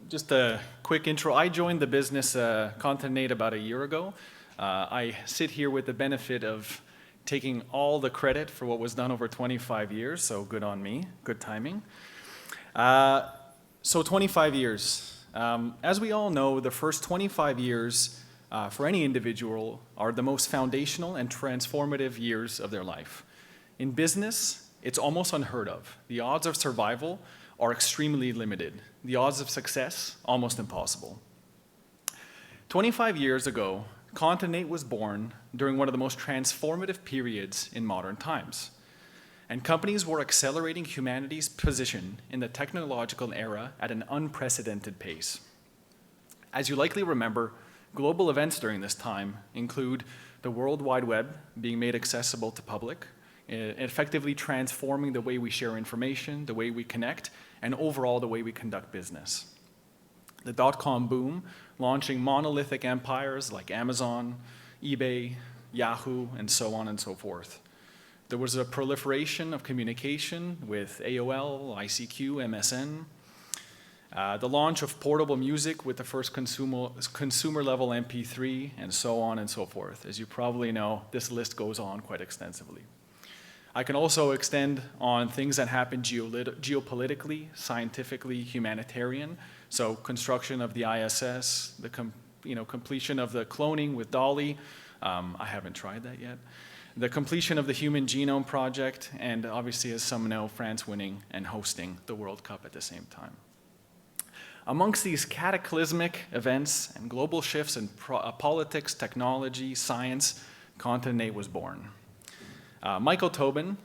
Just a quick intro. I joined the business Continent about a year ago. I sit here with the benefit of taking all the credit for what was done over 25 years, so good on me, good timing. 25 years. As we all know, the first 25 years for any individual are the most foundational and transformative years of their life. In business, it's almost unheard of. The odds of survival are extremely limited. The odds of success, almost impossible. 25 years ago, Continent was born during one of the most transformative periods in modern times. And companies were accelerating humanity's position in the technological era at an unprecedented pace. As you likely remember, global events during this time include the World Wide Web being made accessible to public, effectively transforming the way we share information, the way we connect, and overall the way we conduct business. The dot-com boom, launching monolithic empires like Amazon, eBay, Yahoo, and so on and so forth. There was a proliferation of communication with AOL, ICQ, MSN, the launch of portable music with the first consumer-level MP3, and so on and so forth. As you probably know, this list goes on quite extensively. I can also extend on things that happen geopolitically, scientifically, humanitarian. So construction of the ISS, the completion of the cloning with Dolly. I haven't tried that yet. The completion of the Human Genome Project, and obviously, as some know, France winning and hosting the World Cup at the same time. Amongst these cataclysmic events and global shifts in politics, technology, science, Continent was born. Michael Tobin,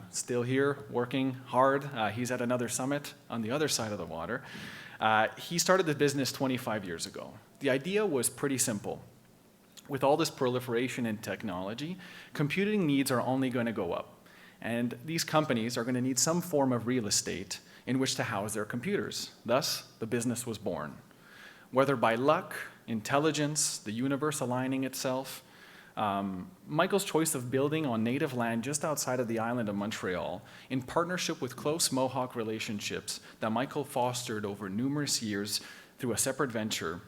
still here, working hard. He's at another summit on the other side of the water. He started the business 25 years ago. The idea was pretty simple. With all this proliferation in technology, computing needs are only going to go up. And these companies are going to need some form of real estate in which to house their computers. Thus, the business was born. Whether by luck, intelligence, the universe aligning itself, Michael's choice of building on native land just outside of the island of Montreal, in partnership with close Mohawk relationships that Michael fostered over numerous years through a separate venture,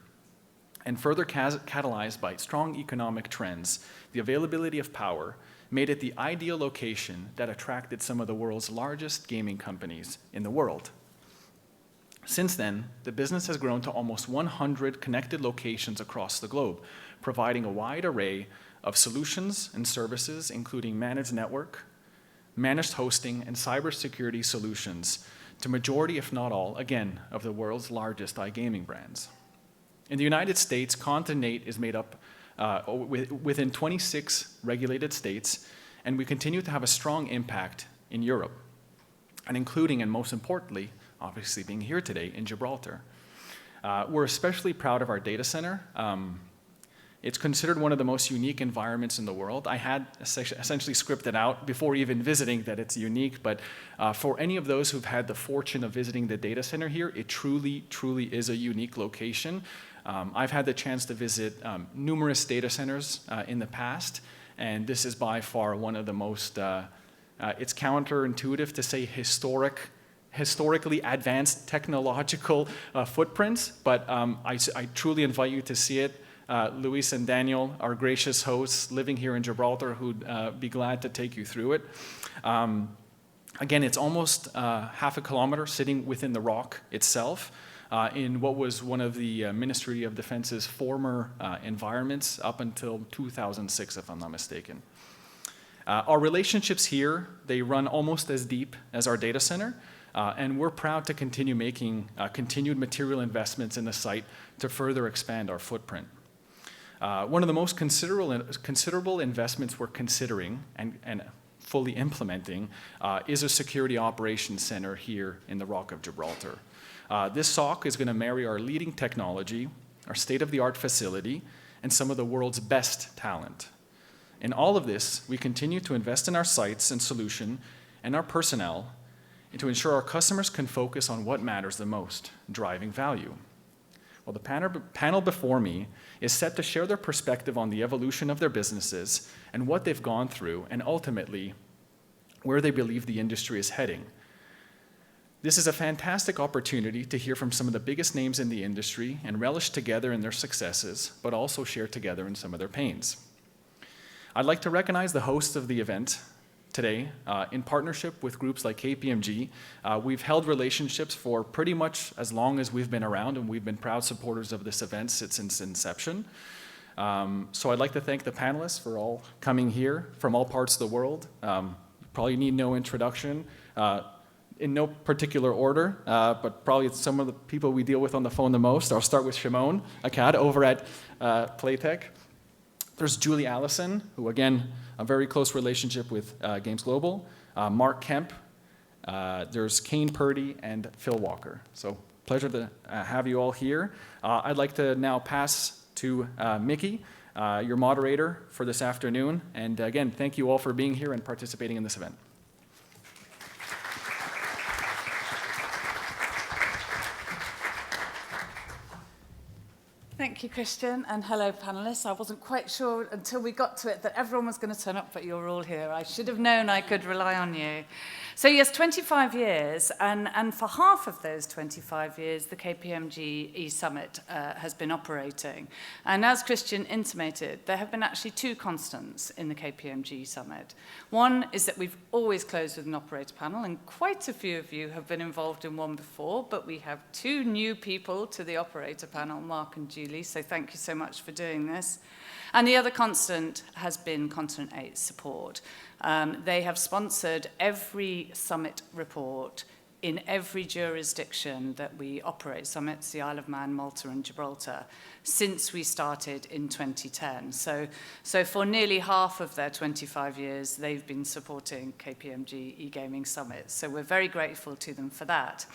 and further catalyzed by strong economic trends, the availability of power made it the ideal location that attracted some of the world's largest gaming companies in the world. Since then, the business has grown to almost 100 connected locations across the globe, providing a wide array of solutions and services, including managed network, managed hosting, and cybersecurity solutions to majority, if not all, again, of the world's largest iGaming brands. In the United States, Continent is made up within 26 regulated states, and we continue to have a strong impact in Europe, and including, and most importantly, obviously being here today in Gibraltar. We're especially proud of our data center. It's considered one of the most unique environments in the world. I had essentially scripted out before even visiting that it's unique, but for any of those who've had the fortune of visiting the data center here, it truly, truly is a unique location. I've had the chance to visit numerous data centers in the past, and this is by far one of the most, it's counterintuitive to say historically advanced technological footprints, but I truly invite you to see it. Luis and Daniel, our gracious hosts living here in Gibraltar, who'd be glad to take you through it. Again, it's almost half a kilometer sitting within the rock itself in what was one of the Ministry of Defense's former environments up until 2006, if I'm not mistaken. Our relationships here, they run almost as deep as our data center, and we're proud to continue making continued material investments in the site to further expand our footprint. One of the most considerable investments we're considering and fully implementing is a security operations center here in the Rock of Gibraltar. This SOC is going to marry our leading technology, our state-of-the-art facility, and some of the world's best talent. In all of this, we continue to invest in our sites and solution and our personnel and to ensure our customers can focus on what matters the most, driving value. Well, the panel before me is set to share their perspective on the evolution of their businesses and what they've gone through, and ultimately, where they believe the industry is heading. This is a fantastic opportunity to hear from some of the biggest names in the industry and relish together in their successes, but also share together in some of their pains. I'd like to recognize the hosts of the event today. In partnership with groups like KPMG, we've held relationships for pretty much as long as we've been around, and we've been proud supporters of this event since its inception. So I'd like to thank the panelists for all coming here from all parts of the world. Probably need no introduction. In no particular order, but probably it's some of the people we deal with on the phone the most. I'll start with Shimon Akkad over at Playtech. There's Julie Allison, who again, a very close relationship with Games Global. Mark Kemp, there's Kane Purdy, and Phil Walker. So pleasure to have you all here. I'd like to now pass to Micky, your moderator for this afternoon. And again, thank you all for being here and participating in this event. Thank you, Christian, and hello, panelists. I wasn't quite sure until we got to it that everyone was going to turn up, but you're all here. I should have known I could rely on you. So yes, 25 years, and for half of those 25 years, the KPMG eSummit has been operating. And as Christian intimated, there have been actually two constants in the KPMG Summit. One is that we've always closed with an operator panel, and quite a few of you have been involved in one before, but we have two new people to the operator panel, Mark and Julie, so thank you so much for doing this. And the other constant has been Continent 8 support. They have sponsored every summit report in every jurisdiction that we operate, summits, the Isle of Man, Malta, and Gibraltar, since we started in 2010. So for nearly half of their 25 years, they've been supporting KPMG e-gaming summits. So we're very grateful to them for that.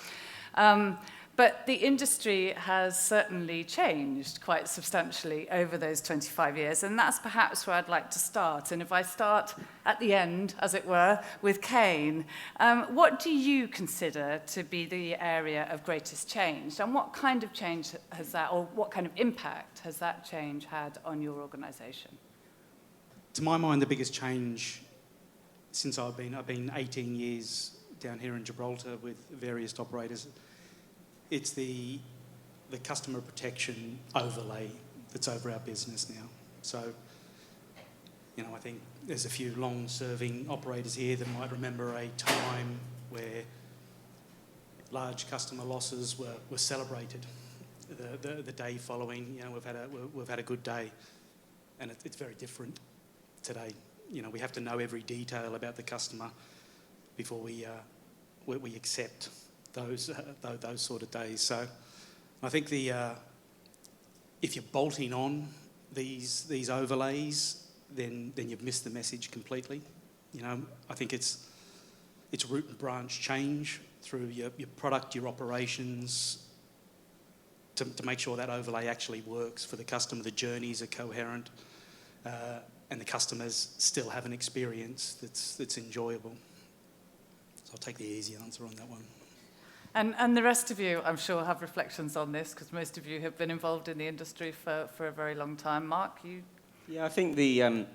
But the industry has certainly changed quite substantially over those 25 years, and that's perhaps where I'd like to start. And if I start at the end, as it were, with Kane, what do you consider to be the area of greatest change? And what kind of change has that, or what kind of impact has that change had on your organisation? To my mind, the biggest change since I've been 18 years down here in Gibraltar with various operators. It's the customer protection overlay that's over our business now. So, you know, I think there's a few long-serving operators here that might remember a time where large customer losses were celebrated. The day following, you know, we've had a good day, and it's very different today. You know, we have to know every detail about the customer before we accept those sort of days. So I think if you're bolting on these overlays, then you've missed the message completely. You know, I think it's root and branch change through your product, your operations, to make sure that overlay actually works for the customer, the journeys are coherent, and the customers still have an experience that's enjoyable. So I'll take the easy answer on that one. And the rest of you, I'm sure, have reflections on this, because most of you have been involved in the industry for a very long time. Mark, you? Yeah, I think the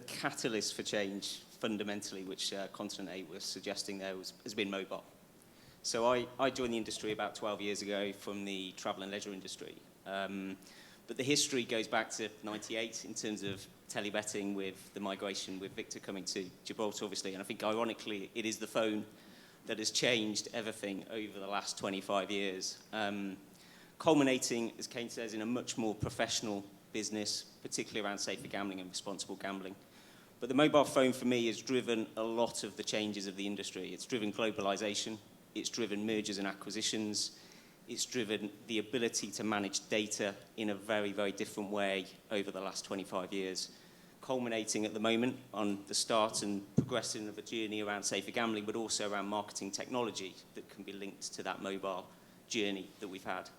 catalyst for change, fundamentally, which Continent 8 was suggesting there, has been mobile. So I joined the industry about 12 years ago from the travel and leisure industry. But the history goes back to 98 in terms of telebetting, with the migration with Victor coming to Gibraltar, obviously. And I think, ironically, it is the phone that has changed everything over the last 25 years. Culminating, as Kane says, in a much more professional business, particularly around safer gambling and responsible gambling. But the mobile phone, for me, has driven a lot of the changes of the industry. It's driven globalization, it's driven mergers and acquisitions, it's driven the ability to manage data in a very, very different way over the last 25 years. Culminating at the moment on the start and progressing of a journey around safer gambling, but also around marketing technology that can be linked to that mobile journey that we've had.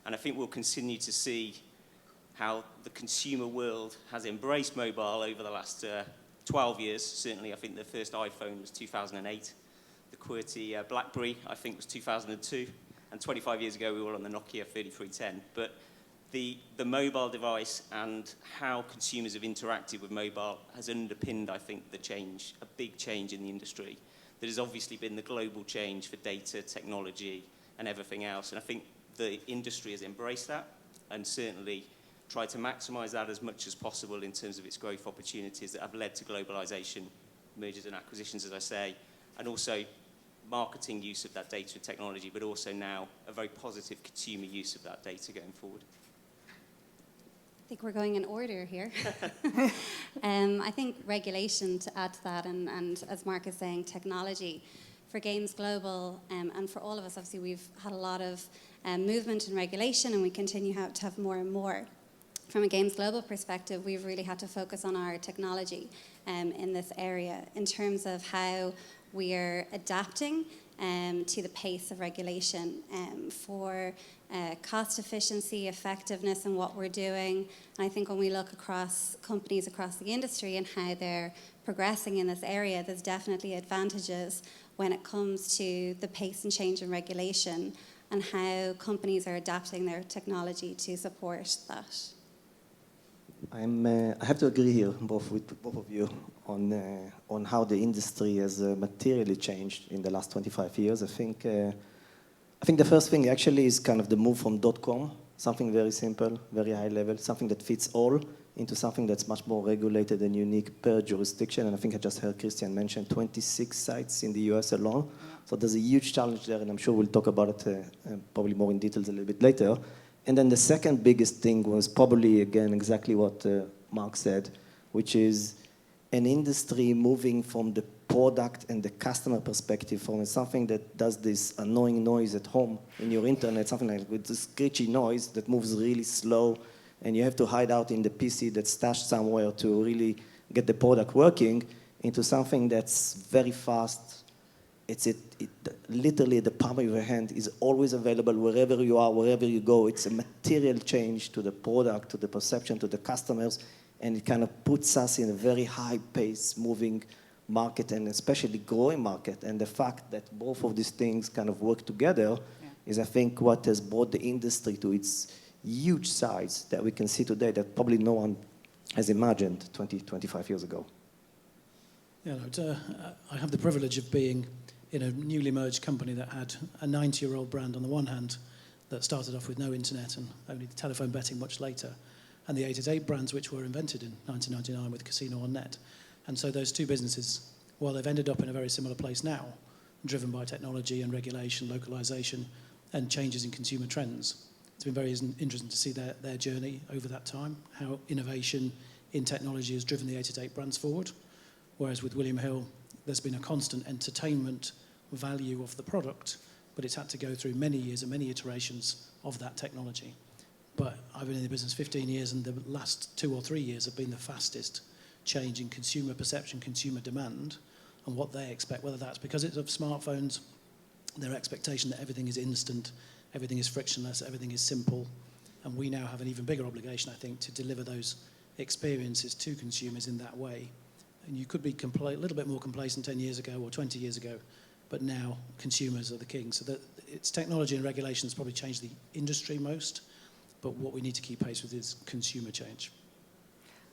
And I think we'll continue to see how the consumer world has embraced mobile over the last 12 years. Certainly, I think the first iPhone was 2008. The QWERTY BlackBerry, I think, was 2002. And 25 years ago, we were on the Nokia 3310. But the mobile device and how consumers have interacted with mobile has underpinned, I think, the change, a big change in the industry there has obviously been the global change for data, technology, and everything else. And I think the industry has embraced that and certainly tried to maximise that as much as possible in terms of its growth opportunities that have led to globalisation, mergers and acquisitions, as I say, and also marketing use of that data and technology, but also now a very positive consumer use of that data going forward. I think we're going in order here. I think regulation, to add to that, and as Mark is saying, technology. For Games Global, and for all of us, obviously we've had a lot of movement in regulation, and we continue to have more and more. From a Games Global perspective, we've really had to focus on our technology in this area in terms of how we are adapting to the pace of regulation for cost efficiency, effectiveness in what we're doing. And I think when we look across companies across the industry and how they're progressing in this area, there's definitely advantages when it comes to the pace and change in regulation and how companies are adapting their technology to support that. I have to agree here, with both of you, on how the industry has materially changed in the last 25 years. I think the first thing actually is kind of the move from .com, something very simple, very high level, something that fits all, into something that's much more regulated and unique per jurisdiction. And I think I just heard Christian mention 26 sites in the US alone. So there's a huge challenge there, and I'm sure we'll talk about it probably more in details a little bit later. And then the second biggest thing was probably, again, exactly what Mark said, which is an industry moving from the product and the customer perspective from something that does this annoying noise at home in your internet, something like with this screechy noise that moves really slow, and you have to hide out in the PC that's stashed somewhere to really get the product working, into something that's very fast. It's literally at the palm of your hand, is always available wherever you are, wherever you go. It's a material change to the product, to the perception, to the customers, and it kind of puts us in a very high pace moving market, and especially growing market. And the fact that both of these things kind of work together is, I think, what has brought the industry to its huge size that we can see today that probably no one has imagined 20, 25 years ago. Yeah, I have the privilege of being in a newly merged company that had a 90-year-old brand on the one hand that started off with no internet and only telephone betting much later, and the 888 brands which were invented in 1999 with Casino on Net. And so those two businesses, while they've ended up in a very similar place now, driven by technology and regulation, localization, and changes in consumer trends, it's been very interesting to see their journey over that time, how innovation in technology has driven the 888 brands forward. Whereas with William Hill, there's been a constant entertainment value of the product, but it's had to go through many years and many iterations of that technology. But I've been in the business 15 years, and the last 2 or 3 years have been the fastest change in consumer perception, consumer demand, and what they expect, whether that's because it's of smartphones, their expectation that everything is instant, everything is frictionless, everything is simple. And we now have an even bigger obligation, I think, to deliver those experiences to consumers in that way. And you could be a little bit more complacent 10 years ago or 20 years ago, but now consumers are the king. So that it's technology and regulation has probably changed the industry most, but what we need to keep pace with is consumer change.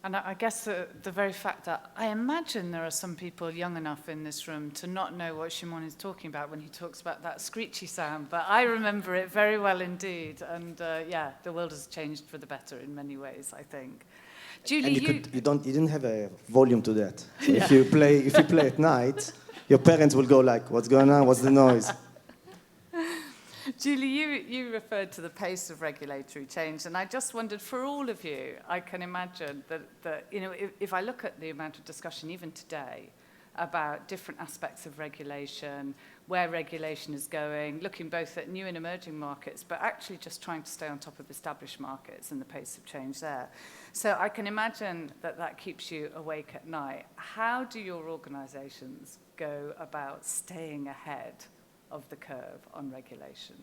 And I guess the very fact that I imagine there are some people young enough in this room to not know what Shimon is talking about when he talks about that screechy sound, but I remember it very well indeed. And yeah, the world has changed for the better in many ways, I think. Julie, and you didn't have a volume to that. So if you play at night, your parents will go like, "What's going on? What's the noise?" Julie, you referred to the pace of regulatory change, and I just wondered, for all of you, I can imagine that you know, if I look at the amount of discussion even today about different aspects of regulation, where regulation is going, looking both at new and emerging markets, but actually just trying to stay on top of established markets and the pace of change there. So I can imagine that keeps you awake at night. How do your organizations go about staying ahead of the curve on regulation?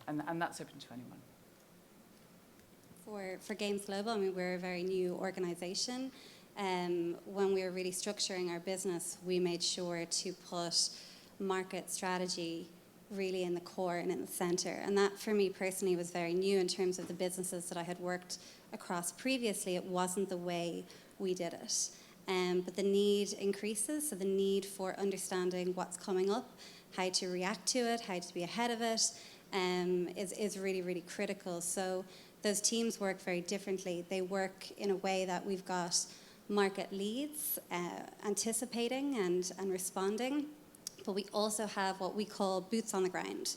And that's open to anyone. For Games Global, I mean, we're a very new organization. When we were really structuring our business, we made sure to put market strategy really in the core and in the center. And that, for me personally, was very new in terms of the businesses that I had worked across previously. It wasn't the way we did it. but the need increases, so the need for understanding what's coming up, how to react to it, how to be ahead of it, is really, really critical. So those teams work very differently. They work in a way that we've got market leads, anticipating and responding, but we also have what we call boots on the ground,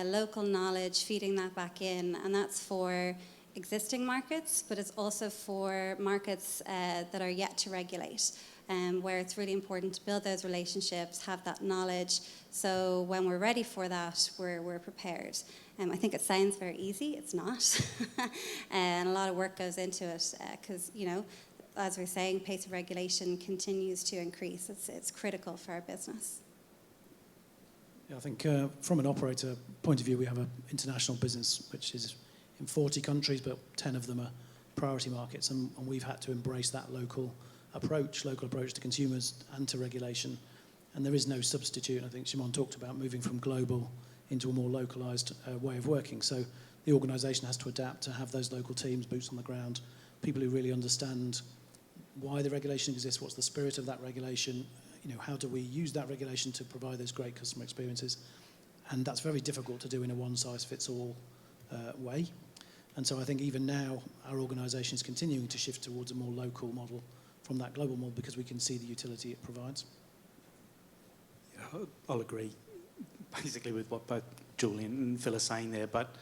local knowledge, feeding that back in, and that's for existing markets, but it's also for markets that are yet to regulate, where it's really important to build those relationships, have that knowledge, so when we're ready for that, we're prepared. I think it sounds very easy, it's not, and a lot of work goes into it, because, you know, as we're saying, pace of regulation continues to increase. It's critical for our business. Yeah, I think from an operator point of view, we have an international business which is in 40 countries, but 10 of them are priority markets, and we've had to embrace that local approach to consumers and to regulation, and there is no substitute. I think Shimon talked about moving from global into a more localised way of working, so the organisation has to adapt to have those local teams, boots on the ground, people who really understand why the regulation exists, what's the spirit of that regulation, you know, how do we use that regulation to provide those great customer experiences, and that's very difficult to do in a one-size-fits-all way. And so I think even now our organisation is continuing to shift towards a more local model from that global model because we can see the utility it provides. Yeah, I'll agree basically with what both Julian and Phil are saying there, but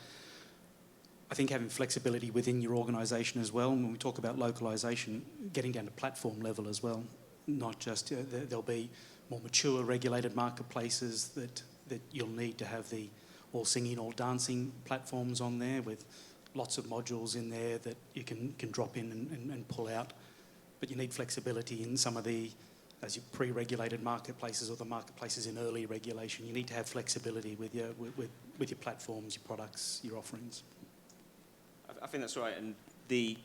I think having flexibility within your organisation as well, and when we talk about localisation, getting down to platform level as well, not just, there'll be more mature regulated marketplaces that you'll need to have the all singing, all dancing platforms on there with lots of modules in there that you can drop in and pull out. But you need flexibility in some of the, as your pre-regulated marketplaces or the marketplaces in early regulation. You need to have flexibility with your platforms, your products, your offerings. I think that's right, and the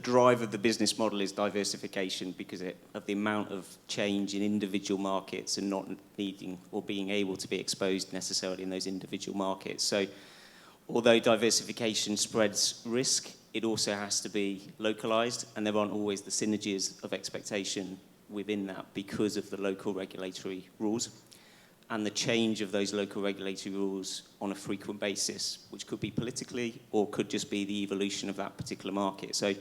drive of the business model is diversification because of the amount of change in individual markets and not needing or being able to be exposed necessarily in those individual markets. So although diversification spreads risk, it also has to be localised, and there aren't always the synergies of expectation within that because of the local regulatory rules and the change of those local regulatory rules on a frequent basis, which could be politically or could just be the evolution of that particular market. So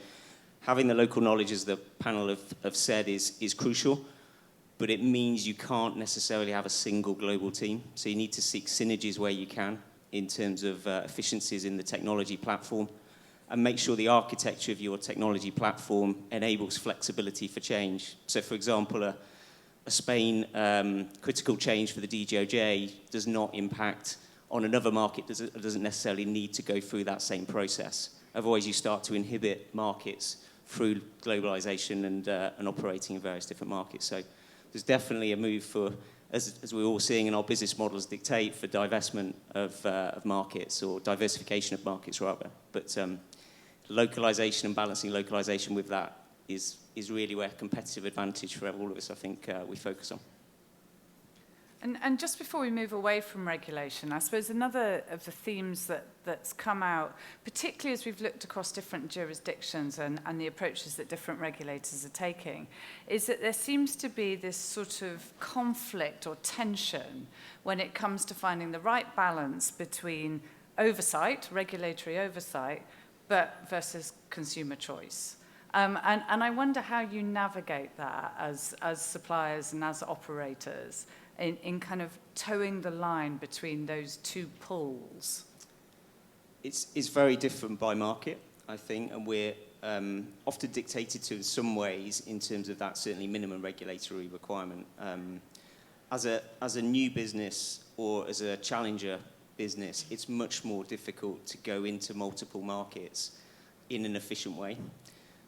having the local knowledge, as the panel have said, is crucial, but it means you can't necessarily have a single global team. So you need to seek synergies where you can in terms of efficiencies in the technology platform and make sure the architecture of your technology platform enables flexibility for change. So, for example, a Spain critical change for the DGOJ does not impact on another market, doesn't necessarily need to go through that same process. Otherwise, you start to inhibit markets through globalization and operating in various different markets. So there's definitely a move for, as we're all seeing in our business models dictate, for divestment of markets or diversification of markets rather. But localization and balancing localization with that is really where competitive advantage for all of us, I think, we focus on. And just before we move away from regulation, I suppose another of the themes that's come out, particularly as we've looked across different jurisdictions and the approaches that different regulators are taking, is that there seems to be this sort of conflict or tension when it comes to finding the right balance between oversight, regulatory oversight, but versus consumer choice. And I wonder how you navigate that as suppliers and as operators in kind of towing the line between those two poles. It's very different by market, I think, and we're often dictated to in some ways in terms of that certainly minimum regulatory requirement. As a new business or as a challenger business, it's much more difficult to go into multiple markets in an efficient way.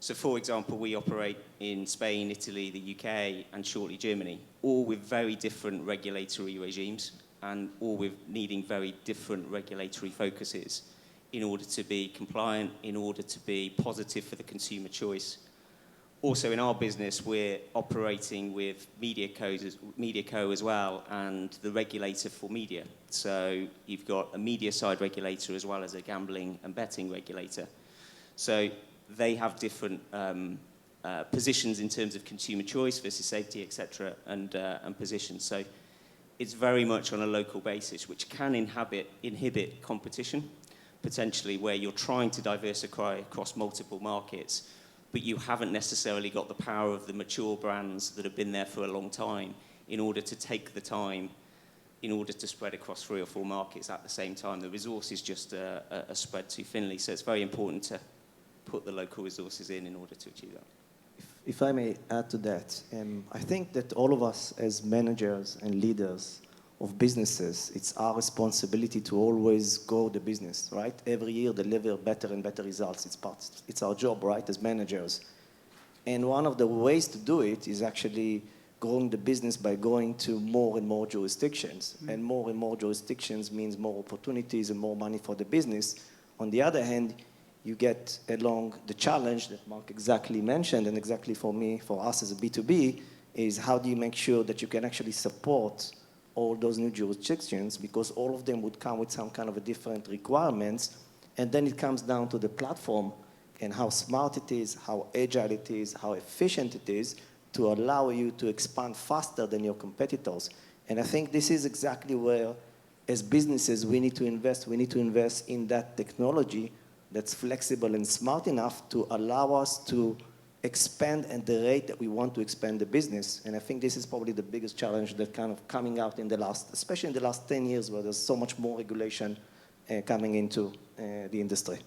So, for example, we operate in Spain, Italy, the UK, and shortly Germany, all with very different regulatory regimes and all with needing very different regulatory focuses in order to be compliant, in order to be positive for the consumer choice. Also, in our business, we're operating with MediaCo as well, and the regulator for media. So you've got a media side regulator as well as a gambling and betting regulator. So they have different positions in terms of consumer choice versus safety, etc., and positions. So it's very much on a local basis, which can inhibit competition, potentially, where you're trying to diversify across multiple markets, but you haven't necessarily got the power of the mature brands that have been there for a long time in order to take the time in order to spread across 3 or 4 markets at the same time. The resources just are spread too thinly, so it's very important to put the local resources in order to achieve that. If I may add to that, I think that all of us as managers and leaders of businesses, it's our responsibility to always grow the business, right? Every year deliver better and better results. It's our job, right, as managers. And one of the ways to do it is actually growing the business by going to more and more jurisdictions. And more jurisdictions means more opportunities and more money for the business. On the other hand, you get along the challenge that Mark exactly mentioned, and exactly for me, for us as a B2B, is how do you make sure that you can actually support all those new jurisdictions, because all of them would come with some kind of a different requirements, and then it comes down to the platform and how smart it is, how agile it is, how efficient it is to allow you to expand faster than your competitors. And I think this is exactly where, as businesses, we need to invest. We need to invest in that technology that's flexible and smart enough to allow us to expand at the rate that we want to expand the business. And I think this is probably the biggest challenge that kind of coming out in the last, especially in the last 10 years, where there's so much more regulation coming into the industry.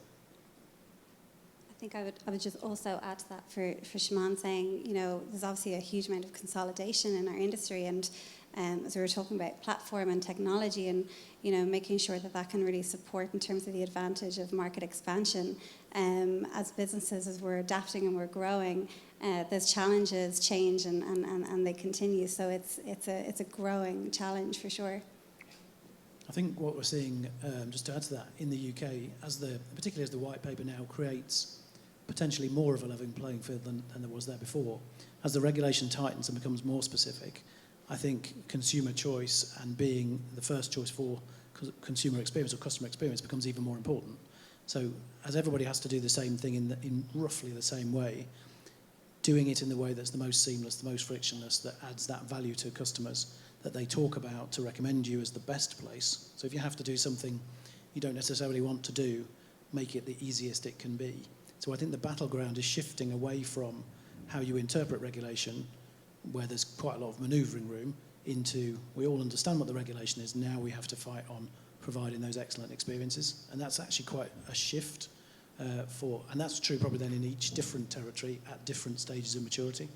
I think I would just also add to that for Shimon saying, you know, there's obviously a huge amount of consolidation in our industry, and as we were talking about platform and technology, and you know, making sure that that can really support in terms of the advantage of market expansion. As businesses, as we're adapting and we're growing, those challenges change and they continue. So it's a growing challenge for sure. I think what we're seeing, just to add to that, in the UK, particularly as the white paper now creates potentially more of a level playing field than there was there before, as the regulation tightens and becomes more specific, I think consumer choice and being the first choice for consumer experience or customer experience becomes even more important. So as everybody has to do the same thing in roughly the same way, doing it in the way that's the most seamless, the most frictionless, that adds that value to customers, that they talk about to recommend you as the best place. So if you have to do something you don't necessarily want to do, make it the easiest it can be. So I think the battleground is shifting away from how you interpret regulation, where there's quite a lot of manoeuvring room, into we all understand what the regulation is, now we have to fight on providing those excellent experiences. And that's actually quite a shift and that's true probably then in each different territory at different stages of maturity.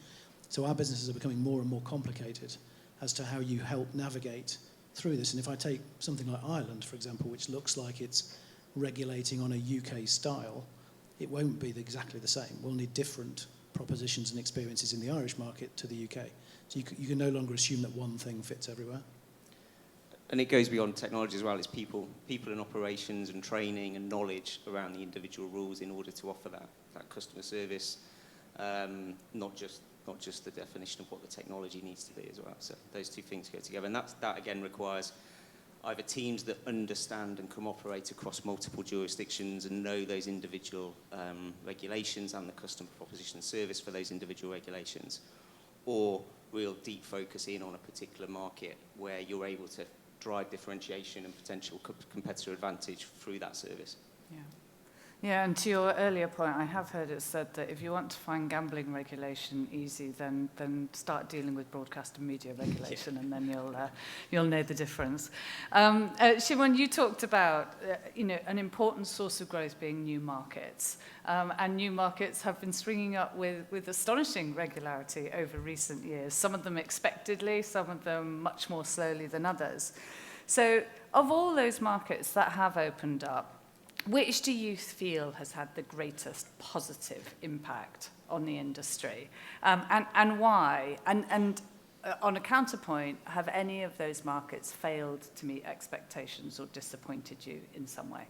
So our businesses are becoming more and more complicated as to how you help navigate through this. And if I take something like Ireland, for example, which looks like it's regulating on a UK style, it won't be exactly the same. We'll need different propositions and experiences in the Irish market to the UK. So you can no longer assume that one thing fits everywhere. And it goes beyond technology as well. It's people and operations and training and knowledge around the individual rules in order to offer that customer service, not just the definition of what the technology needs to be as well. So those two things go together. And that again requires either teams that understand and can operate across multiple jurisdictions and know those individual regulations and the customer proposition service for those individual regulations, or real deep focus in on a particular market where you're able to drive differentiation and potential competitor advantage through that service. Yeah. Yeah, and to your earlier point, I have heard it said that if you want to find gambling regulation easy, then start dealing with broadcast and media regulation, and then you'll know the difference. Shimon, you talked about an important source of growth being new markets, and new markets have been springing up with astonishing regularity over recent years. Some of them expectedly, some of them much more slowly than others. So, of all those markets that have opened up, which do you feel has had the greatest positive impact on the industry, and why? And on a counterpoint, have any of those markets failed to meet expectations or disappointed you in some way?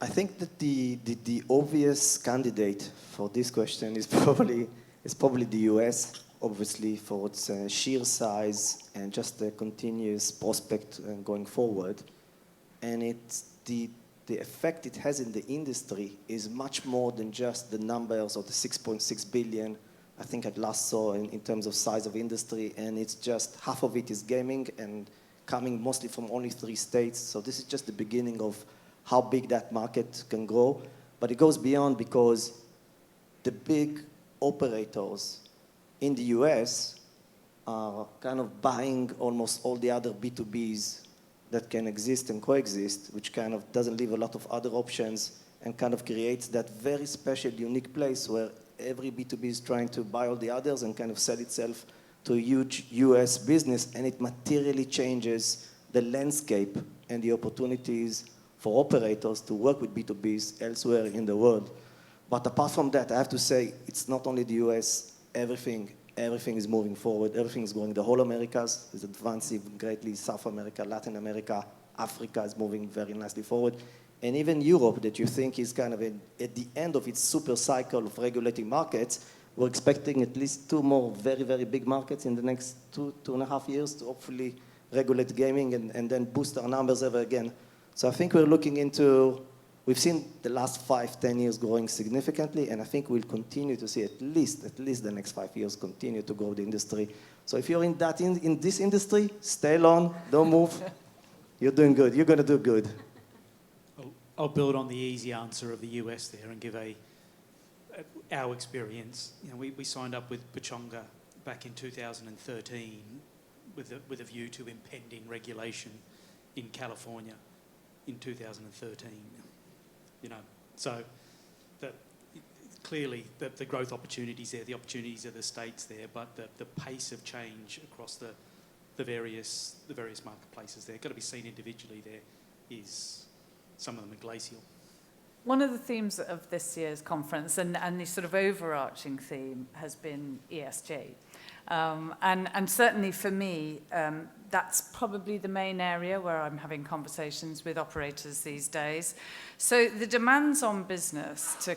I think that the obvious candidate for this question is probably the US, obviously for its sheer size and just the continuous prospect going forward. And it's the the effect it has in the industry is much more than just the numbers of the 6.6 billion, I think I last saw in terms of size of industry, and it's just half of it is gaming and coming mostly from only 3 states. So this is just the beginning of how big that market can grow. But it goes beyond, because the big operators in the US are kind of buying almost all the other B2Bs that can exist and coexist, which kind of doesn't leave a lot of other options and kind of creates that very special, unique place where every B2B is trying to buy all the others and kind of sell itself to a huge US business, and it materially changes the landscape and the opportunities for operators to work with B2Bs elsewhere in the world. But apart from that, I have to say, it's not only the US, everything is moving forward, everything is going. The whole Americas is advancing greatly, South America, Latin America, Africa is moving very nicely forward. And even Europe, that you think is kind of at the end of its super cycle of regulating markets, we're expecting at least 2 more very, very big markets in the next 2.5 years to hopefully regulate gaming and then boost our numbers ever again. So I think we're looking into, we've seen the last 5-10 years growing significantly, and I think we'll continue to see at least the next 5 years continue to grow the industry. So if you're in this industry, stay on, don't move. You're doing good. You're going to do good. I'll build on the easy answer of the US there and give our experience. You know, we signed up with Pechonga back in 2013 with a view to impending regulation in California in 2013. You know, so clearly the growth opportunities there, the opportunities of the states there, but the pace of change across the various marketplaces there, got to be seen individually. There is, some of them are glacial. One of the themes of this year's conference, and the sort of overarching theme, has been ESG. And certainly for me, that's probably the main area where I'm having conversations with operators these days. So the demands on business to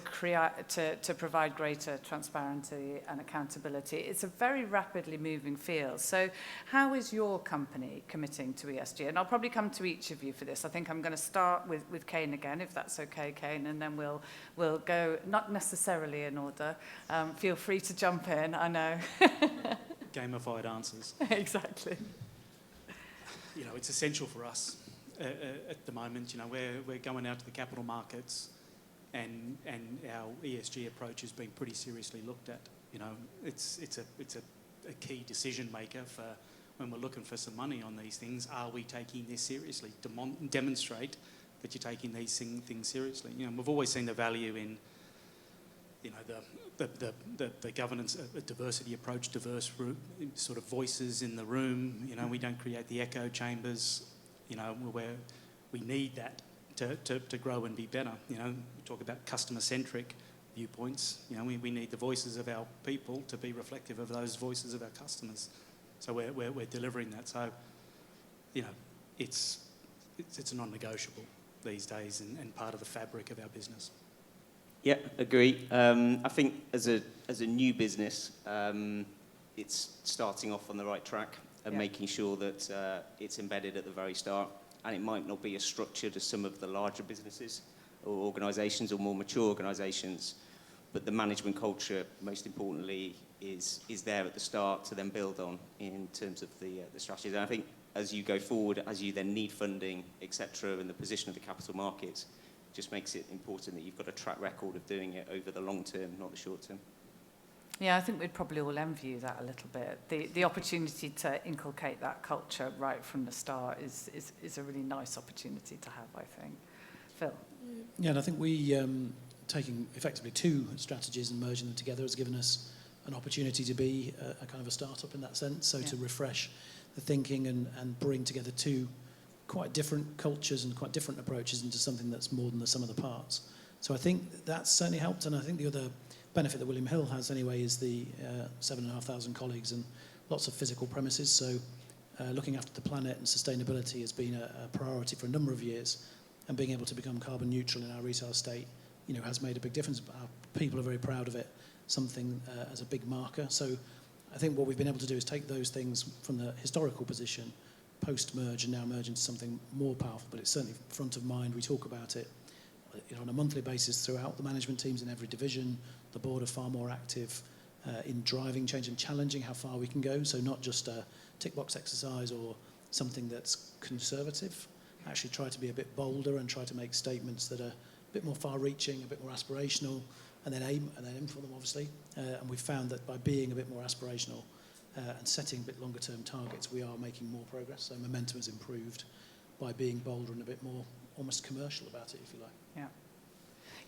provide greater transparency and accountability, it's a very rapidly moving field. So how is your company committing to ESG? And I'll probably come to each of you for this. I think I'm going to start with Kane again, if that's okay, Kane, and then we'll go, not necessarily in order. Feel free to jump in, I know. Gamified answers. Exactly. You know, it's essential for us at the moment. You know, we're going out to the capital markets, and our ESG approach has been pretty seriously looked at. You know, it's a key decision maker for when we're looking for some money on these things. Are we taking this seriously? Demonstrate that you're taking these things seriously. You know, we've always seen the value in, you know, the governance, a diversity approach, diverse sort of voices in the room. You know, we don't create the echo chambers, you know, where we need that to grow and be better. You know, we talk about customer-centric viewpoints. You know, we need the voices of our people to be reflective of those voices of our customers. So we're delivering that. So, you know, it's a non-negotiable these days and part of the fabric of our business. Yeah, agree. I think as a new business, it's starting off on the right track and making sure that it's embedded at the very start. And it might not be as structured as some of the larger businesses or organisations or more mature organisations, but the management culture, most importantly, is there at the start to then build on in terms of the strategies. And I think as you go forward, as you then need funding, etc., and the position of the capital markets, just makes it important that you've got a track record of doing it over the long term, not the short term. Yeah, I think we'd probably all envy you that a little bit. The opportunity to inculcate that culture right from the start is a really nice opportunity to have, I think. Phil? Yeah, and I think we taking effectively 2 strategies and merging them together has given us an opportunity to be a kind of a startup in that sense, so to refresh the thinking and bring together 2 quite different cultures and quite different approaches into something that's more than the sum of the parts. So I think that's certainly helped, and I think the other benefit that William Hill has anyway is the 7,500 colleagues and lots of physical premises. So looking after the planet and sustainability has been a priority for a number of years, and being able to become carbon neutral in our retail estate, you know, has made a big difference. Our people are very proud of it, something as a big marker. So I think what we've been able to do is take those things from the historical position, post-merge, and now merge into something more powerful, but it's certainly front of mind. We talk about it on a monthly basis throughout the management teams in every division. The board are far more active in driving change and challenging how far we can go. So not just a tick box exercise or something that's conservative. Actually try to be a bit bolder and try to make statements that are a bit more far-reaching, a bit more aspirational, and then aim for them, obviously. And we've found that by being a bit more aspirational and setting a bit longer-term targets, we are making more progress. So momentum has improved by being bolder and a bit more almost commercial about it, if you like. Yeah.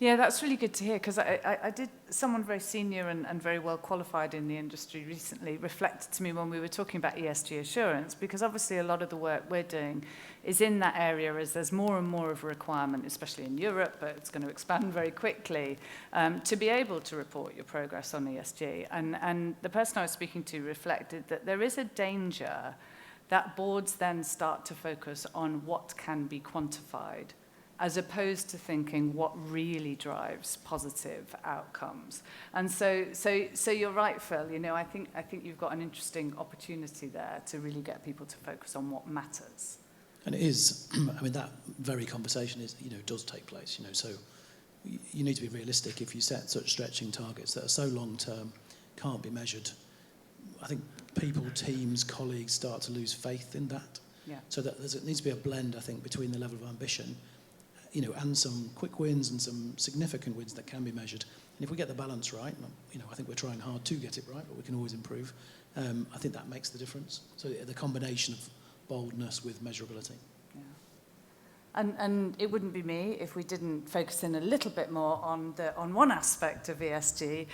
Yeah, that's really good to hear, because I did, someone very senior and very well qualified in the industry recently reflected to me when we were talking about ESG assurance, because obviously a lot of the work we're doing is in that area as there's more and more of a requirement, especially in Europe, but it's going to expand very quickly, to be able to report your progress on ESG. And the person I was speaking to reflected that there is a danger that boards then start to focus on what can be quantified, as opposed to thinking what really drives positive outcomes. And so you're right, Phil. You know, I think you've got an interesting opportunity there to really get people to focus on what matters. And it is, I mean, that very conversation is, does take place, so you need to be realistic if you set such stretching targets that are so long-term, can't be measured. I think people, teams, colleagues start to lose faith in that. Yeah. So that there needs to be a blend, I think, between the level of ambition, and some quick wins and some significant wins that can be measured. And if we get the balance right, I think we're trying hard to get it right, but we can always improve. I think that makes the difference. So the combination of boldness with measurability. Yeah. And it wouldn't be me if we didn't focus in a little bit more on one aspect of ESG,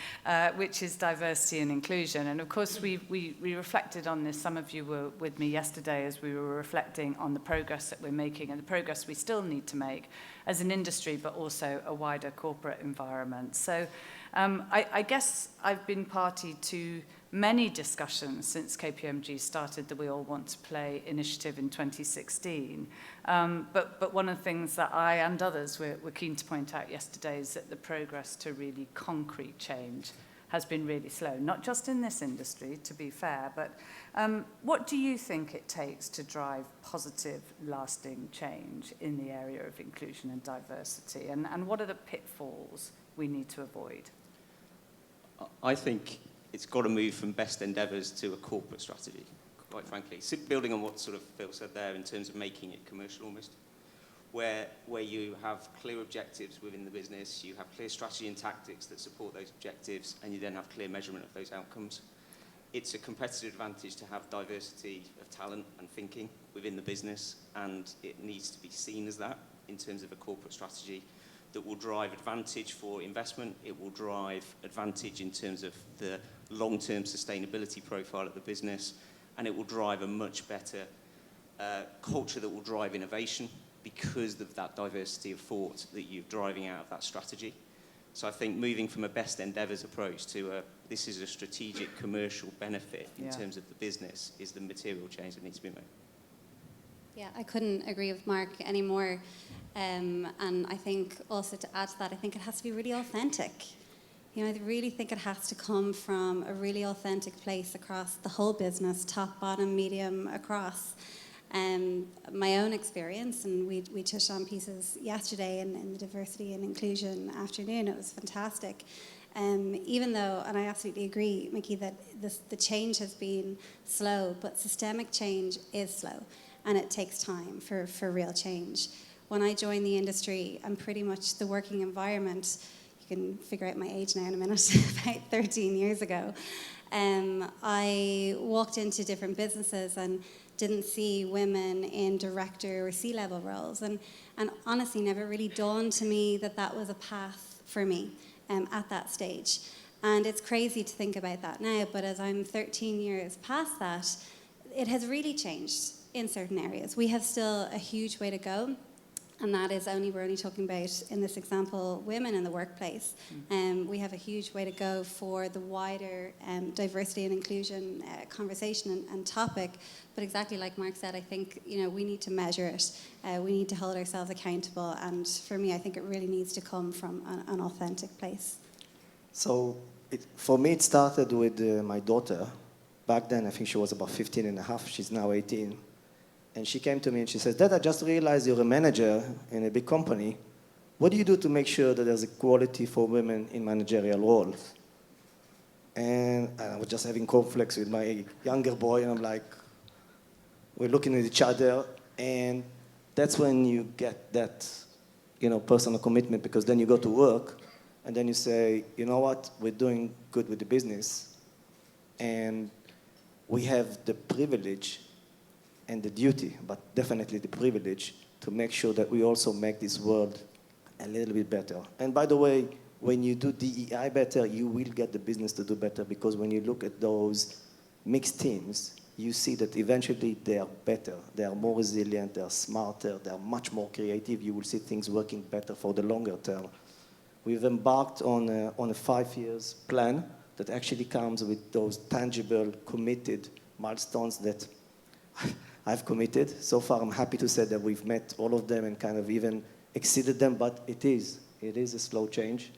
which is diversity and inclusion. And of course, we reflected on this. Some of you were with me yesterday as we were reflecting on the progress that we're making and the progress we still need to make as an industry, but also a wider corporate environment. So I guess I've been party to many discussions since KPMG started the We All Want to Play initiative in 2016. But one of the things that I and others were keen to point out yesterday is that the progress to really concrete change has been really slow, not just in this industry, to be fair, but what do you think it takes to drive positive, lasting change in the area of inclusion and diversity? And what are the pitfalls we need to avoid? I think it's got to move from best endeavours to a corporate strategy, quite frankly. So building on what sort of Phil said there in terms of making it commercial almost, where you have clear objectives within the business, you have clear strategy and tactics that support those objectives, and you then have clear measurement of those outcomes. It's a competitive advantage to have diversity of talent and thinking within the business, and it needs to be seen as that in terms of a corporate strategy that will drive advantage for investment. It will drive advantage in terms of the long-term sustainability profile of the business, and it will drive a much better culture that will drive innovation because of that diversity of thought that you're driving out of that strategy. So I think moving from a best endeavours approach to this is a strategic commercial benefit in terms of the business is the material change that needs to be made. Yeah, I couldn't agree with Mark anymore. And I think also to add to that, I think it has to be really authentic. I really think it has to come from a really authentic place across the whole business, top, bottom, medium, across. My own experience, and we touched on pieces yesterday in the diversity and inclusion afternoon, it was fantastic. Even though, and I absolutely agree, Micky, that the change has been slow, but systemic change is slow, and it takes time for real change. When I joined the industry, and pretty much the working environment, you can figure out my age now in a minute, about 13 years ago, I walked into different businesses and didn't see women in director or C-level roles, and honestly never really dawned to me that was a path for me at that stage. And it's crazy to think about that now, but as I'm 13 years past that, it has really changed in certain areas. We have still a huge way to go, and that is we're only talking about, in this example, women in the workplace. We have a huge way to go for the wider diversity and inclusion conversation and topic. But exactly like Mark said, I think we need to measure it. We need to hold ourselves accountable. And for me, I think it really needs to come from an authentic place. So for me, it started with my daughter. Back then, I think she was about 15 and a half. She's now 18. And she came to me and she says, Dad, I just realized you're a manager in a big company. what do you do to make sure that there's equality for women in managerial roles? And I was just having conflicts with my younger boy, and I'm like, we're looking at each other, and that's when you get that, personal commitment, because then you go to work, and then you say, you know what, we're doing good with the business, and we have the privilege and the duty, but definitely the privilege, to make sure that we also make this world a little bit better. And by the way, when you do DEI better, you will get the business to do better, because when you look at those mixed teams, you see that eventually they are better, they are more resilient, they are smarter, they are much more creative. You will see things working better for the longer term. We've embarked on a 5 years plan that actually comes with those tangible, committed milestones that I've committed. So far, I'm happy to say that we've met all of them and kind of even exceeded them, but it is a slow change.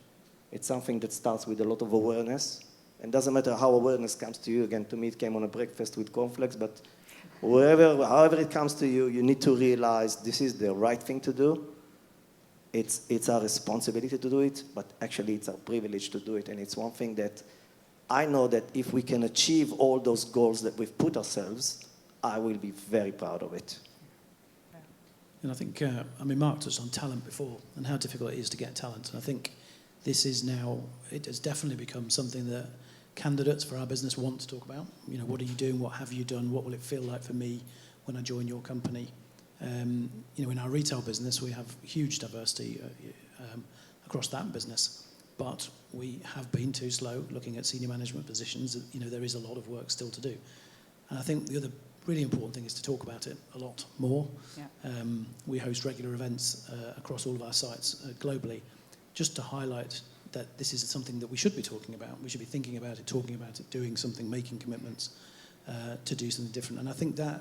It's something that starts with a lot of awareness. And doesn't matter how awareness comes to you. Again, to me, it came on a breakfast with cornflakes, but however it comes to you, you need to realize this is the right thing to do. It's our responsibility to do it, but actually it's our privilege to do it. And it's one thing that I know that if we can achieve all those goals that we've put ourselves, I will be very proud of it. And I think, Mark touched on talent before and how difficult it is to get talent. And I think this is now, it has definitely become something that candidates for our business want to talk about. What are you doing? What have you done? What will it feel like for me when I join your company? In our retail business, we have huge diversity across that business, but we have been too slow looking at senior management positions. There is a lot of work still to do. And I think the other really important thing is to talk about it a lot more. Yeah. We host regular events across all of our sites globally, just to highlight that this is something that we should be talking about. We should be thinking about it, talking about it, doing something, making commitments to do something different. And I think that,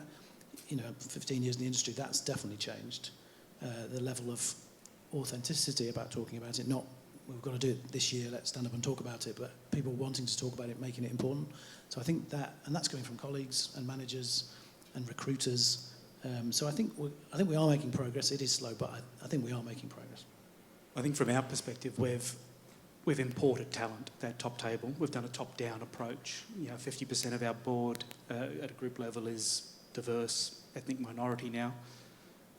15 years in the industry, that's definitely changed. The level of authenticity about talking about it, not we've got to do it this year, let's stand up and talk about it, but people wanting to talk about it, making it important. So I think that, and that's coming from colleagues and managers and recruiters. So I think we are making progress. It is slow, but I think we are making progress. I think from our perspective, we've imported talent at that top table. We've done a top-down approach. 50% of our board at a group level is diverse, ethnic minority now.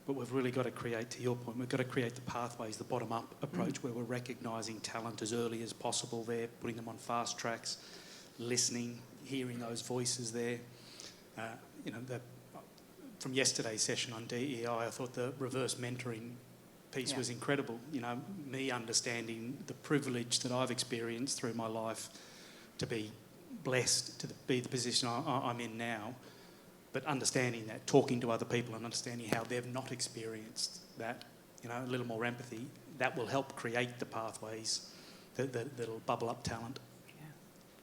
But we've really got to create, to your point, we've got to create the pathways, the bottom-up approach where we're recognising talent as early as possible there, putting them on fast tracks, listening, hearing those voices there. From yesterday's session on DEI, I thought the reverse mentoring piece was incredible. Me understanding the privilege that I've experienced through my life to be blessed to be the position I'm in now, but understanding that, talking to other people and understanding how they've not experienced that, a little more empathy, that will help create the pathways that'll bubble up talent.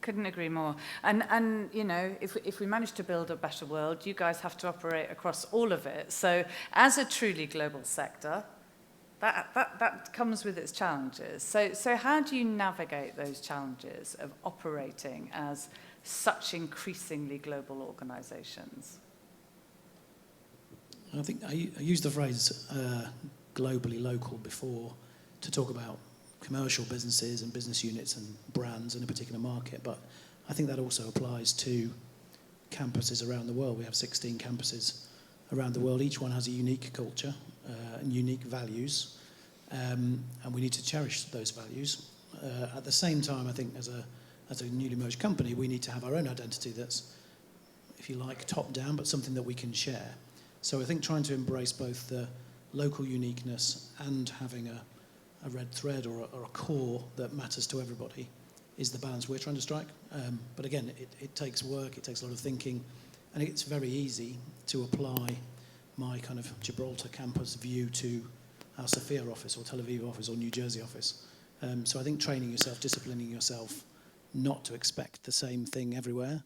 Couldn't agree more. And if we manage to build a better world, you guys have to operate across all of it. So as a truly global sector, that comes with its challenges. So how do you navigate those challenges of operating as such increasingly global organisations? I think I used the phrase globally local before to talk about commercial businesses and business units and brands in a particular market, but I think that also applies to campuses around the world. We have 16 campuses around the world. Each one has a unique culture and unique values, and we need to cherish those values. At the same time, I think as a newly merged company, we need to have our own identity that's, if you like, top down, but something that we can share. So I think trying to embrace both the local uniqueness and having a red thread or a core that matters to everybody is the balance we're trying to strike. But again, it takes work, it takes a lot of thinking, and it's very easy to apply my kind of Gibraltar campus view to our Sofia office or Tel Aviv office or New Jersey office. So I think training yourself, disciplining yourself not to expect the same thing everywhere,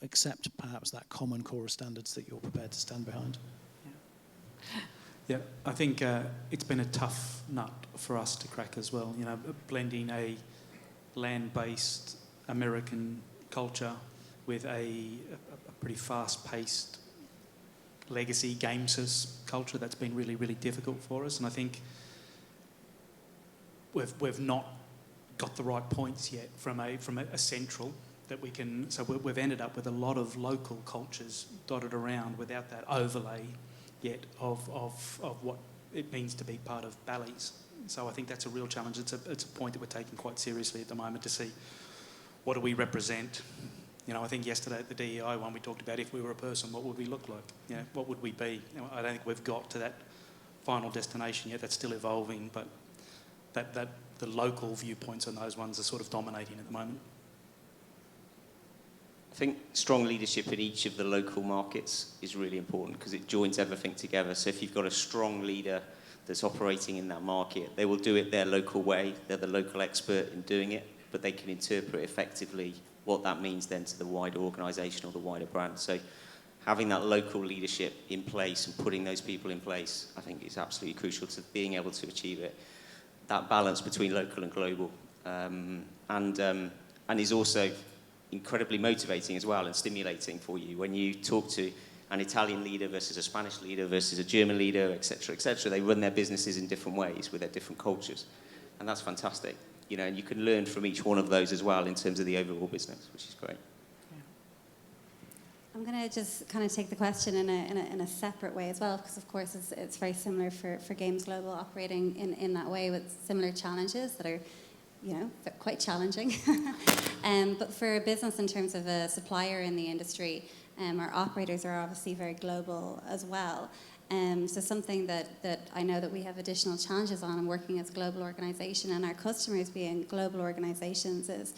except perhaps that common core of standards that you're prepared to stand behind. Yeah, I think it's been a tough nut for us to crack as well. Blending a land-based American culture with a pretty fast-paced legacy gamesys culture, that's been really, really difficult for us. And I think we've not got the right points yet from a central that we can. So we've ended up with a lot of local cultures dotted around without that overlay yet of what it means to be part of Bally's. So I think that's a real challenge. It's a point that we're taking quite seriously at the moment to see what do we represent. You know, I think yesterday at the DEI one we talked about if we were a person, what would we look like? You know, what would we be? You know, I don't think we've got to that final destination yet. That's still evolving, but that the local viewpoints on those ones are sort of dominating at the moment. I think strong leadership in each of the local markets is really important because it joins everything together. So if you've got a strong leader that's operating in that market, they will do it their local way. They're the local expert in doing it, but they can interpret effectively what that means then to the wider organisation or the wider brand. So having that local leadership in place and putting those people in place, I think is absolutely crucial to being able to achieve it. That balance between local and global, and is also incredibly motivating as well and stimulating for you when you talk to an Italian leader versus a Spanish leader versus a German leader, etc., etc. They run their businesses in different ways with their different cultures, and that's fantastic. You know, and you can learn from each one of those as well in terms of the overall business, which is great. I'm going to just kind of take the question in a separate way as well, because of course it's very similar for Games Global operating in that way with similar challenges that are, you know, quite challenging. But for a business in terms of a supplier in the industry, our operators are obviously very global as well. So something that I know that we have additional challenges on and working as a global organisation, and our customers being global organisations is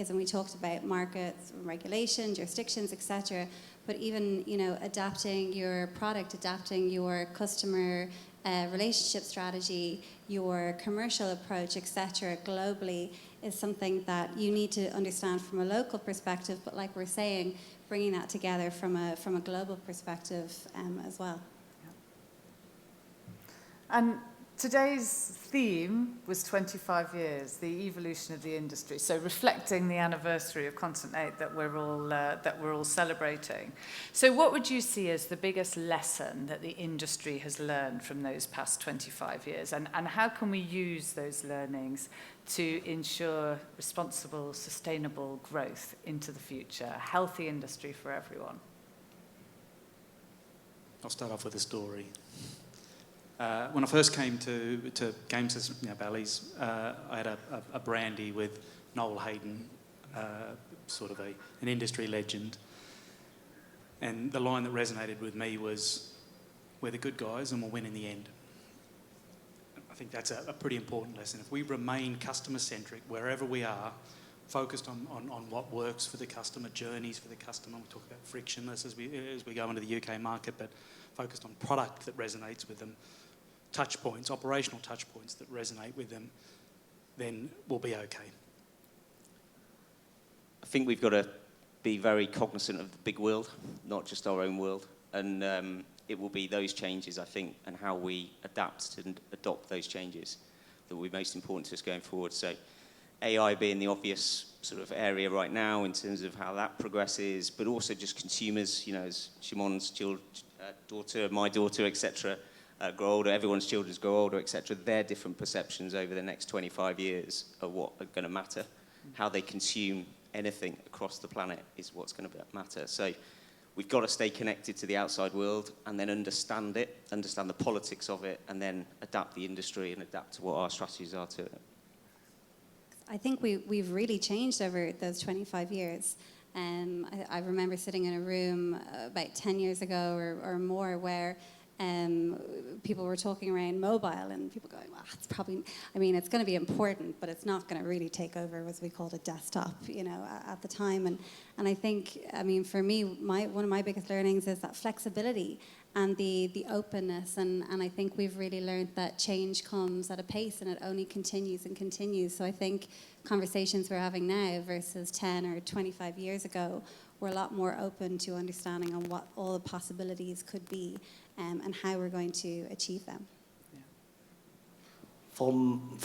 when we talked about markets, regulation, jurisdictions, etc. But even, you know, adapting your product, adapting your customer relationship strategy, your commercial approach, etc. globally is something that you need to understand from a local perspective. But like we're saying, bringing that together from a global perspective as well. And today's theme was 25 years, the evolution of the industry. So reflecting the anniversary of Continent 8 that we're all celebrating. So what would you see as the biggest lesson that the industry has learned from those past 25 years? And how can we use those learnings to ensure responsible, sustainable growth into the future, a healthy industry for everyone? I'll start off with a story. When I first came to Games, Bally's, I had a brandy with Noel Hayden, sort of an industry legend. And the line that resonated with me was, "We're the good guys and we'll win in the end." I think that's a pretty important lesson. If we remain customer-centric wherever we are, focused on what works for the customer, journeys for the customer, we talk about frictionless as we go into the UK market, but focused on product that resonates with them, touch points, operational touch points that resonate with them, then we'll be okay. I think we've got to be very cognizant of the big world, not just our own world. And it will be those changes, I think, and how we adapt and adopt those changes that will be most important to us going forward. So AI being the obvious sort of area right now in terms of how that progresses, but also just consumers, you know, as Shimon's daughter, my daughter, etc., grow older, everyone's children grow older, etc., their different perceptions over the next 25 years are what are going to matter. How they consume anything across the planet is what's going to matter. So we've got to stay connected to the outside world and then understand it, understand the politics of it, and then adapt the industry and adapt to what our strategies are to it. I think we've really changed over those 25 years. I remember sitting in a room about 10 years ago or more where people were talking around mobile and people going, well, it's probably, I mean, it's going to be important, but it's not going to really take over, as we called it, desktop, you know, at the time. And I think, I mean, for me, one of my biggest learnings is that flexibility and the openness. And I think we've really learned that change comes at a pace and it only continues and continues. So I think conversations we're having now versus 10 or 25 years ago, we're a lot more open to understanding on what all the possibilities could be and how we're going to achieve them. For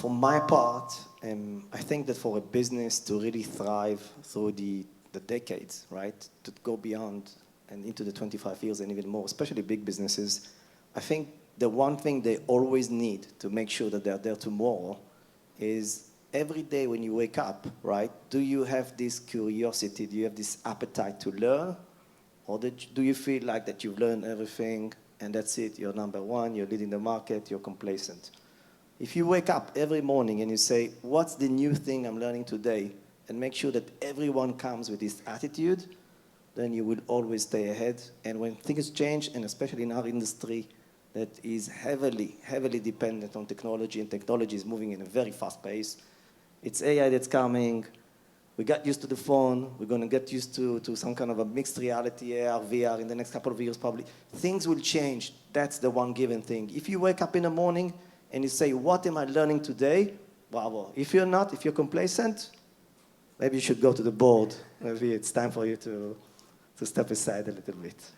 my part, I think that for a business to really thrive through the decades, right, to go beyond and into the 25 years and even more, especially big businesses, I think the one thing they always need to make sure that they're there tomorrow is every day when you wake up, right, do you have this curiosity, do you have this appetite to learn? Or do you feel like that you've learned everything and that's it, you're number one, you're leading the market, you're complacent? If you wake up every morning and you say, what's the new thing I'm learning today? And make sure that everyone comes with this attitude, then you will always stay ahead. And when things change, and especially in our industry that is heavily, heavily dependent on technology, and technology is moving in a very fast pace, it's AI that's coming. We got used to the phone. We're going to get used to some kind of a mixed reality, AR, VR, in the next couple of years probably. Things will change. That's the one given thing. If you wake up in the morning and you say, what am I learning today? Bravo. If you're not, if you're complacent, maybe you should go to the board. Maybe it's time for you to step aside a little bit.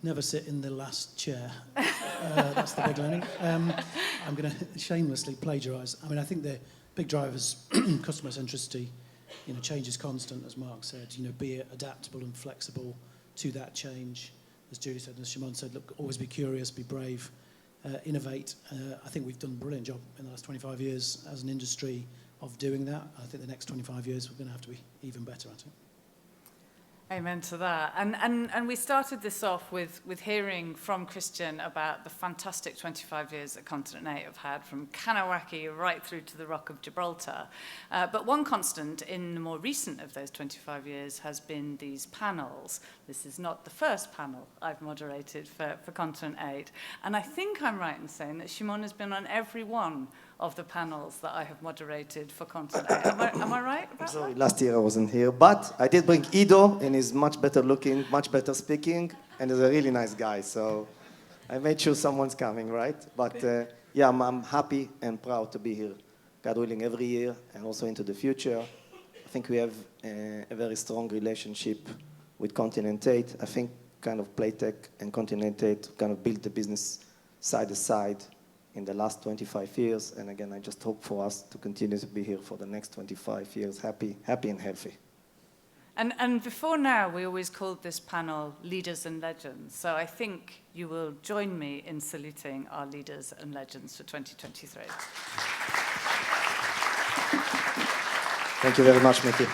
Never sit in the last chair. That's the big learning. I'm going to shamelessly plagiarise. I mean, I think the big drivers, customer centricity, change is constant, as Mark said. Be adaptable and flexible to that change. As Julie said, and as Shimon said, look, always be curious, be brave, innovate. I think we've done a brilliant job in the last 25 years as an industry of doing that. I think the next 25 years we're going to have to be even better at it. Amen to that. And we started this off with hearing from Christian about the fantastic 25 years that Continent 8 have had, from Kanawaki right through to the Rock of Gibraltar. But one constant in the more recent of those 25 years has been these panels. This is not the first panel I've moderated for Continent 8. And I think I'm right in saying that Shimon has been on every one of the panels that I have moderated for Continent 8. Am I right about Sorry, that? last year I wasn't here, but I did bring Ido, and he's much better looking, much better speaking, and he's a really nice guy, so I made sure someone's coming, right? But yeah, I'm happy and proud to be here, God willing, every year, and also into the future. I think we have a very strong relationship with Continent 8. I think kind of Playtech and Continent 8 kind of built the business side by side in the last 25 years. And again, I just hope for us to continue to be here for the next 25 years, happy and healthy. And before now, we always called this panel Leaders and Legends. So I think you will join me in saluting our Leaders and Legends for 2023. Thank you very much, Micky.